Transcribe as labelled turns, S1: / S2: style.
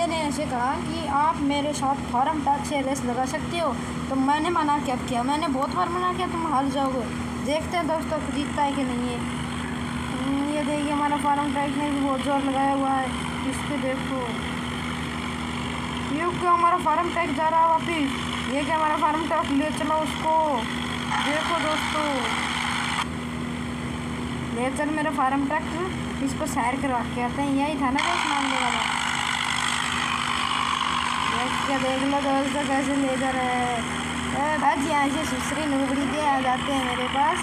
S1: ने ऐसे कहा कि आप मेरे साथ फार्म ट्रक से रेस लगा सकते हो, तो मैंने मना क्या किया, मैंने बहुत बार मना किया तुम हार जाओगे। देखते हैं दोस्तों जीतता है कि नहीं है। ये देखिए हमारा फार्म ट्रक ने भी बहुत जोर लगाया हुआ है इस पर, देखो ये क्या हमारा फार्म ट्रक जा रहा है वापिस। ये क्या हमारा फार्म ट्रक ले चलो उसको, देखो दोस्तों ले चल मेरा फार्म ट्रक, इसको सैर करवा के आते हैं। यही था ना दोस्त मांगने वाला, क्या देख लो दोस्तों कैसे ले जा रहे हैं। भाजी यहाँ से सुसरी नुबड़ी के आ जाते हैं मेरे पास।